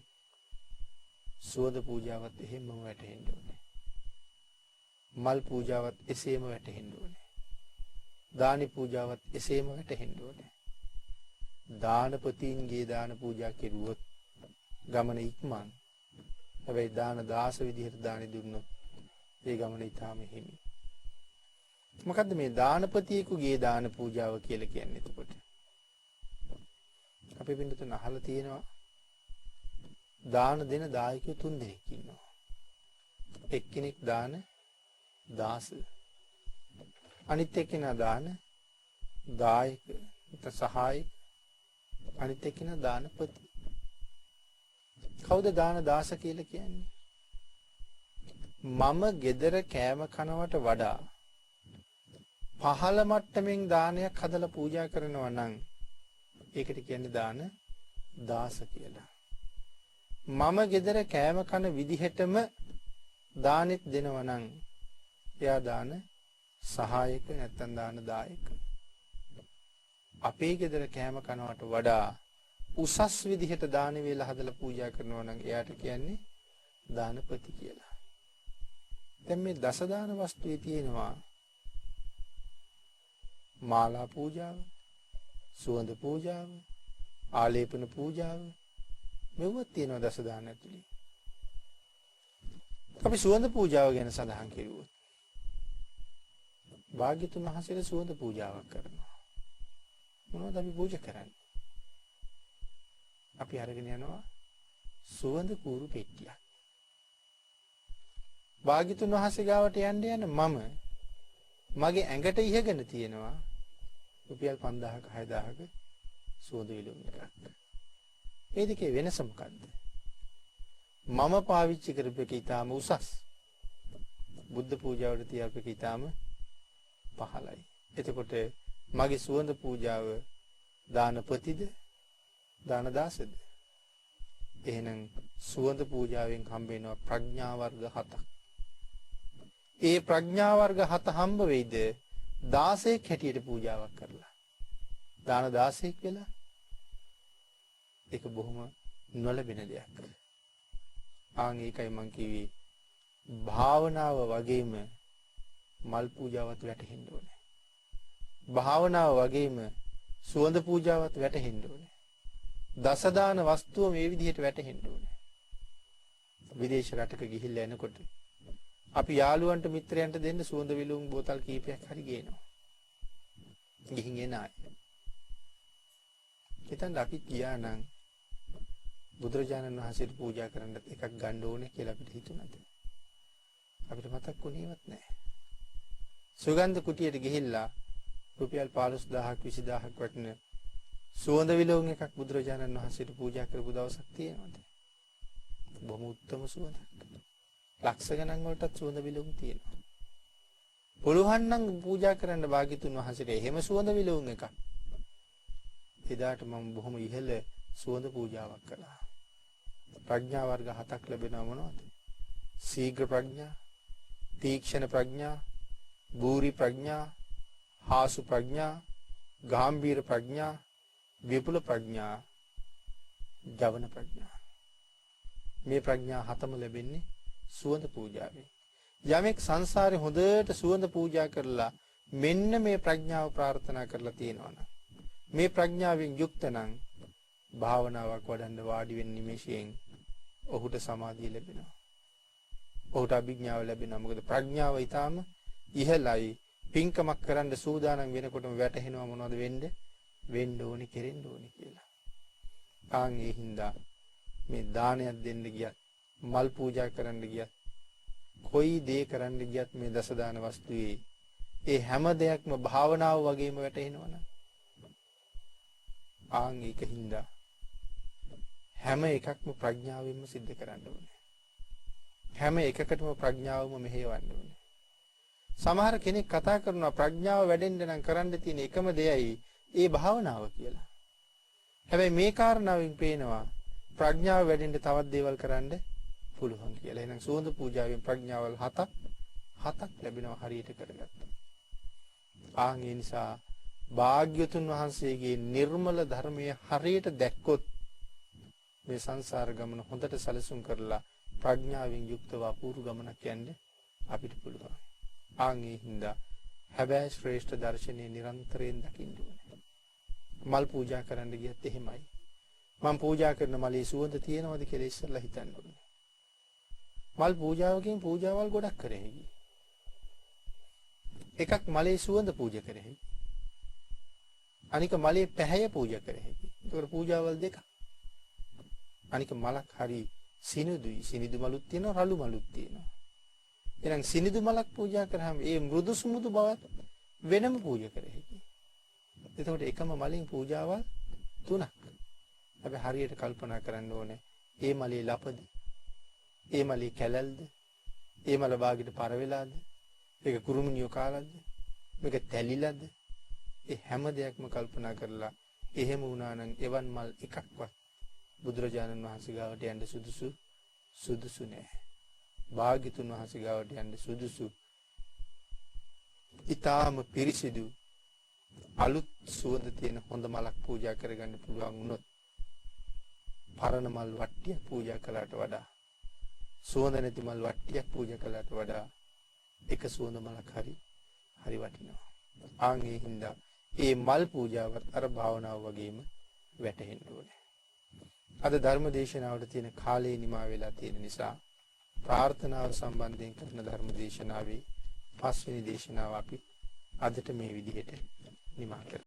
සුවඳ පූජාවත් එහෙමම වැටහෙන්න ඕනේ. මල් පූජාවත් එසේම වැටහෙන්න ඕනේ. දානි පූජාවත් එසේම වැටහෙන්න ඕනේ. දානපතීන්ගේ දාන පූජා කෙරුවොත් ගමන ඉක්මන්. හැබැයි දාන දාස විදිහට දානි දුන්නොත් ඒ ගමන ඊටාම හිමි. මොකද්ද මේ දානපතියෙකුගේ දාන පූජාව කියලා කියන්නේ එතකොට? අපි බින්දුතුන් අහලා තියෙනවා දාන දෙන දායකයෝ 3 දෙනෙක් ඉන්නවා. එක්කෙනෙක් දාන දාස. අනිත් එක්කෙනා දාන දායක සහායක. අනිත් එක්කෙනා දානපති. කවුද දාන දාස කියලා කියන්නේ? මම gedara කෑම කනවට වඩා පහළ මට්ටමින් දානයක් හදලා පූජා කරනවා නම් ඒකට කියන්නේ දාන දාස කියලා. මම gedara කෑම කන විදිහටම දානෙත් දෙනවා නම් එයා දාන සහායක නැත්නම් දාන දායක. අපේ gedara කෑම කනවට වඩා උසස් විදිහට දාන වේලා හදලා පූජා කරනවා නම් එයාට කියන්නේ දානපති කියලා. දැන් මේ දස දාන වස්තුවේ තියෙනවා මාලා පූජාව, සුවඳ පූජාව, ආලේපන පූජාව මෙවුවත් තියෙනවා දස දාන ඇතුලේ. අපි සුවඳ පූජාව ගැන සඳහන් කෙරුවොත් භාග්‍යතුන් වහන්සේට සුවඳ පූජාවක් කරනවා. මොනවද අපි පූජා කරන්නේ? අපි අරගෙන යනවා සුවඳ කූරු පෙට්ටියක්. භාග්‍යතුන් වහන්සේ ගාවට යන්න මම මගේ ඇඟට ඉහගෙන තියෙනවා රුපියල් 5000ක 6000ක සුවඳ විලවුන් එකක්. මේ දෙකේ වෙනස මොකද්ද? මම පාවිච්චි කරපු එක ඊටාම උසස්. බුද්ධ පූජාවට තියාපු එක ඊටාම පහළයි. එතකොට මගේ සුවඳ පූජාව දානපතිද දාන දාසද? එහෙනම් සුවඳ පූජාවෙන් හම්බ වෙනවා ප්‍රඥා වර්ග 7ක්. ඒ ප්‍රඥා වර්ග 7 හම්බ වෙයිද 16ක් හැටියට පූජාවක් කරලා. දාන 16ක් වෙලා ඒක බොහොම නොලැබෙන දෙයක්. ආන් ඒකයි මං කිව්වේ භාවනාව වගේම මල් පූජාවත් වැටහෙන්න ඕනේ. භාවනාව වගේම සුවඳ පූජාවත් වැටහෙන්න ඕනේ. දසදාන වස්තුව මේ විදිහට වැටහෙන්න ඕනේ. විදේශ රටක ගිහිල්ලා එනකොට අපි යාළුවන්ට මිත්‍රයන්ට දෙන්න සුවඳ විලවුන් බෝතල් කීපයක් හරි ගේනවා. ගිහින් එන අය. හිතන්න අපි ගියා නම් බුදුරජාණන් වහන්සේට පූජා කරන්න එකක් ගන්න ඕනේ කියලා අපිට හිතුණාද? අපිට මතක් වුණේවත් නැහැ. සුගන්ධ කුටියට ගිහිල්ලා රුපියල් 15000ක් 20000ක් වටින සුවඳ විලවුන් එකක් බුදුරජාණන් වහන්සේට පූජා කරපු දවසක් තියෙනවද? බොහොම උත්තම සුවඳක්. ලක්ෂ ගණන් වලටත් සුවඳ විලවුන් තියෙනවා. පුළුවන් නම් පූජා කරන්න භාග්‍යතුන් වහන්සේට එහෙම සුවඳ විලවුන් එකක්. එදාට මම බොහොම ඉහළ සුවඳ පූජාවක් කළා. ප්‍රඥා වර්ග 7ක් ලැබෙනවා මොනවද? ශීඝ්‍ර ප්‍රඥා, තීක්ෂණ ප්‍රඥා, බූරි ප්‍රඥා, හාසු ප්‍රඥා, ගාම්භීර ප්‍රඥා, විපුල ප්‍රඥා, ජවන ප්‍රඥා. මේ ප්‍රඥා 7ම ලැබෙන්නේ සුවඳ පූජාවෙන්. යමෙක් සංසාරේ හොඳට සුවඳ පූජා කරලා මෙන්න මේ ප්‍රඥාව ප්‍රාර්ථනා කරලා තියෙනවනම් මේ ප්‍රඥාවෙන් යුක්ත නම් භාවනාවක් වඩන්න වාඩි වෙන නිමේෂයෙන් ඔහුට සමාධිය ලැබෙනවා. ඔහුට අභිඥාව ලැබෙනවා. මොකද ප්‍රඥාව ඊටාම ඉහළයි. පින්කමක් කරන්න සූදානම් වෙනකොටම වැටහෙනවා මොනවද වෙන්න ඕනේ කෙරෙන්න ඕනේ කියලා. ආන් ඒ හින්දා මේ දානයක් දෙන්න ගියත් මල් පූජා කරන්න ගියත් කොයි දේ කරන්න ගියත් මේ දස දාන වස්තුවේ ඒ හැම දෙයක්ම භාවනාව වගේම වැටෙනවනම් ආන් ඒක හින්දා හැම එකක්ම ප්‍රඥාවෙන්ම සිද්ධ කරන්න ඕනේ. හැම එකකටම ප්‍රඥාවම මෙහෙවන්න ඕනේ. සමහර කෙනෙක් කතා කරනවා ප්‍රඥාව වැඩෙන්න නම් කරන්න තියෙන එකම දෙයයි ඒ භාවනාව කියලා. හැබැයි මේ කාරණාවෙන් පේනවා ප්‍රඥාව වැඩෙන්න තවත් දේවල් කරන්න පුළුවන් කියලා. එහෙනම් සුවඳ පූජාවෙන් ප්‍රඥාවල් 7ක් ලැබෙනවා හරියට කරගත්තා. ආන් ඒ නිසා භාග්‍යතුන් වහන්සේගේ නිර්මල ධර්මයේ හරියට දැක්කොත් මේ සංසාර ගමන හොඳට සැලසුම් කරලා ප්‍රඥාවෙන් යුක්තව අපූර්ව ගමනක් යන්න අපිට පුළුවන්. ආන් ඒ හින්දා හැබැයි ශ්‍රේෂ්ඨ දර්ශනය නිරන්තරයෙන් දකින්න ඕනේ. මල් පූජා කරන්න ගියත් එහෙමයි. මම පූජා කරන මලේ සුවඳ තියෙනවද කියලා ඉස්සෙල්ලා හිතන්න ඕනේ. මල් පූජාවකින් පූජාවල් ගොඩක් කරෙහි. එකක් මලේ සුවඳ පූජා කරෙහි. අනික මලේ පැහැය පූජා කරෙහි. ඒකට පූජාවල් දෙකක්. අනික මලක් හරි සිනිදුයි. සිනිදු මලුත් තියෙනවා රළු මලුත් තියෙනවා. එහෙනම් සිනිදු මලක් පූජා කරාම ඒ මෘදු සුමුදු බවත් වෙනම පූජා කරෙහි. එතකොට එකම මලෙන් පූජාවල් 3ක්. අපි හරියට කල්පනා කරන්න ඕනේ. ඒ මලේ ලපද? ඒ මලේ කැලල්ද? ඒ මල භාගෙට පර වෙලාද? ඒක කුරුමිනියෝ කාලාද? මේක තැලිලාද? ඒ හැම දෙයක්ම කල්පනා කරලා එහෙම වුණා නම් එවන් මල් එකක්වත් බුදුරජාණන් වහන්සේ ගාවට යන්න සුදුසු නෑ. භාග්‍යතුන් වහන්සේ ගාවට යන්න සුදුසු. ඊටාම පිරිසිදු අලුත් සුවඳ තියෙන හොඳ මලක් පූජා කරගන්න පුළුවන් වුණොත් පරණ මල් වට්ටියක් පූජා කළාට වඩා සුවඳ නැති මල් වට්ටියක් පූජා කළාට වඩා එක සුවඳ මලක් හරි වටිනවා. ආන් ඒ හින්දා ඒ මල් පූජාවත් අර භාවනාව වගේම වැටහෙන්න ඕනේ. අද ධර්ම දේශනාවට තියෙන කාලේ නිමා වෙලා තියෙන නිසා ප්‍රාර්ථනාව සම්බන්ධයෙන් කරන ධර්ම දේශනාවේ 5 වෙනි දේශනාව අපි අදට මේ විදිහට නිමා කරමු.